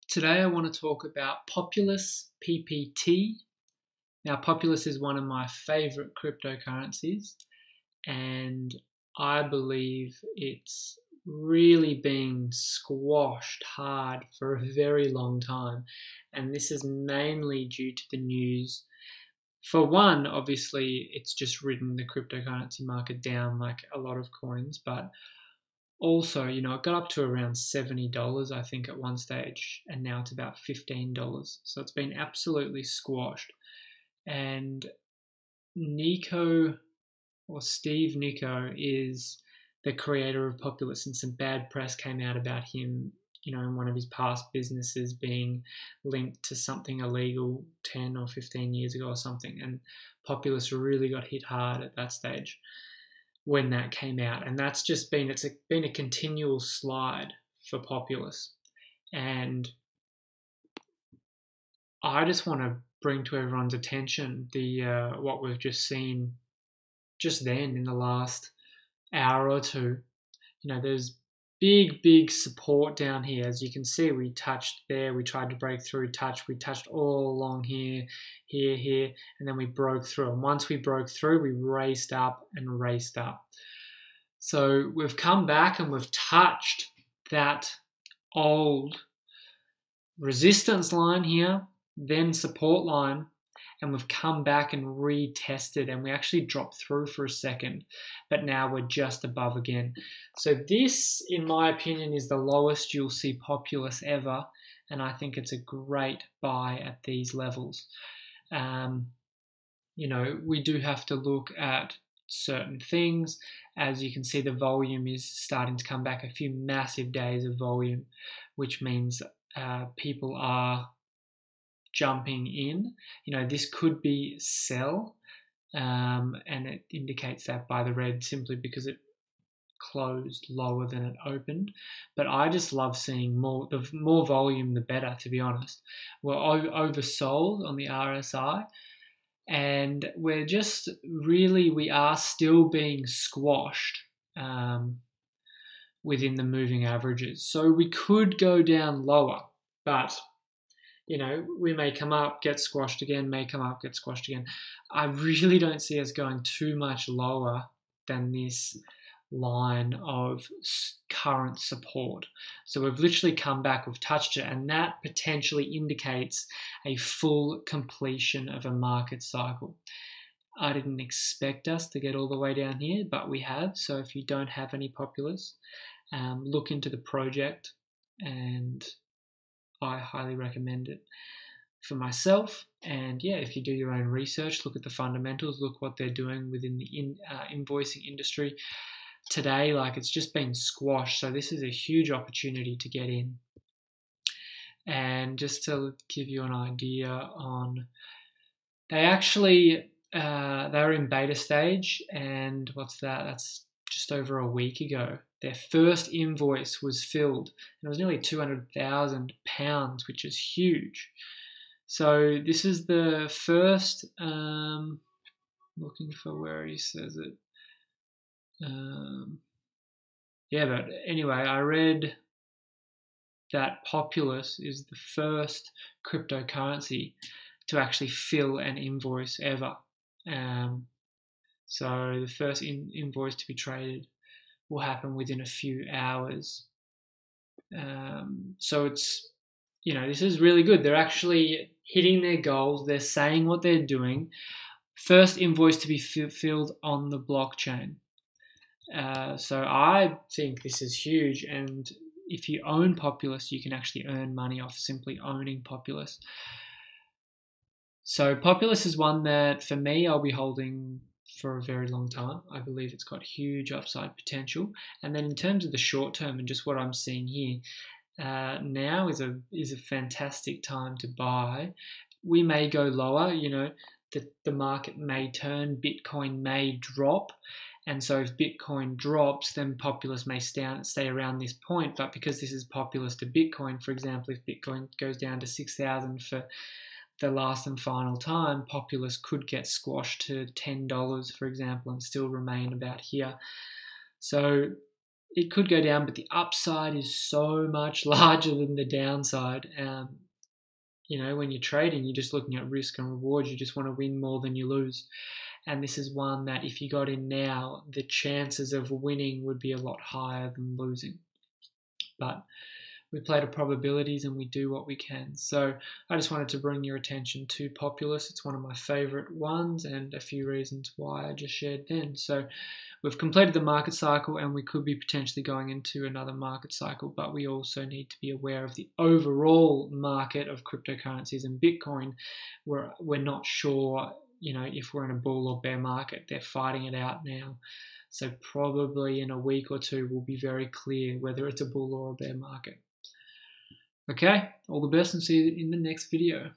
Today I want to talk about Populous PPT. Now, Populous is one of my favorite cryptocurrencies, and I believe it's really been squashed hard for a very long time. And this is mainly due to the news. For one, obviously, it's just ridden the cryptocurrency market down like a lot of coins, but also, it got up to around $70, I think, at one stage, and now it's about $15. So it's been absolutely squashed. And Steve Nico is the creator of Populous, and some bad press came out about him, in one of his past businesses being linked to something illegal 10 or 15 years ago or something. And Populous really got hit hard at that stage when that came out, and that's just been been a continual slide for Populous. And I just want to bring to everyone's attention the what we've just seen just then in the last hour or two. There's big support down here. As you can see, we touched there, we tried to break through, we touched all along here, and then we broke through. And once we broke through, we raced up. So we've come back and we've touched that old resistance line here, then support line, and we've come back and retested, and we actually dropped through for a second, but now we're just above again. So this, in my opinion, is the lowest you'll see Populous ever, and I think it's a great buy at these levels. We do have to look at certain things. As you can see, the volume is starting to come back, a few massive days of volume, which means people are jumping in. This could be sell, and it indicates that by the red simply because it closed lower than it opened. But I just love seeing more. The more volume, the better, to be honest. We're oversold on the RSI, and we are still being squashed within the moving averages. So we could go down lower, but we may come up, get squashed again, may come up, get squashed again. I really don't see us going too much lower than this line of current support. So we've literally come back, we've touched it, and that potentially indicates a full completion of a market cycle. I didn't expect us to get all the way down here, but we have. So if you don't have any Populous, look into the project, and I highly recommend it for myself. And yeah, if you do your own research, look at the fundamentals, look what they're doing within the invoicing industry today. It's just been squashed, so this is a huge opportunity to get in. And just to give you an idea on, they're in beta stage, and what's that? That's just over a week ago. Their first invoice was filled, and it was nearly £200,000, which is huge. So this is the first, looking for where he says it. But anyway, I read that Populous is the first cryptocurrency to actually fill an invoice ever. So the first invoice to be traded will happen within a few hours. So it's, this is really good. They're actually hitting their goals. They're saying what they're doing. First invoice to be filled on the blockchain. So I think this is huge. And if you own Populous, you can actually earn money off simply owning Populous. So Populous is one that, for me, I'll be holding for a very long time. I believe it's got huge upside potential. And then in terms of the short term and just what I'm seeing here, now is a fantastic time to buy. We may go lower, the market may turn, Bitcoin may drop. And so if Bitcoin drops, then Populous may stay around this point. But because this is Populous to Bitcoin, for example, if Bitcoin goes down to 6,000 for the last and final time, Populous could get squashed to $10, for example, and still remain about here. So it could go down, but the upside is so much larger than the downside. When you're trading, you're just looking at risk and reward. You just want to win more than you lose. And this is one that if you got in now, the chances of winning would be a lot higher than losing. But we play to probabilities and we do what we can. So I just wanted to bring your attention to Populous. It's one of my favorite ones and a few reasons why I just shared then. So we've completed the market cycle and we could be potentially going into another market cycle, but we also need to be aware of the overall market of cryptocurrencies and Bitcoin. We're not sure, if we're in a bull or bear market. They're fighting it out now. So probably in a week or two, we'll be very clear whether it's a bull or a bear market. Okay, all the best and see you in the next video.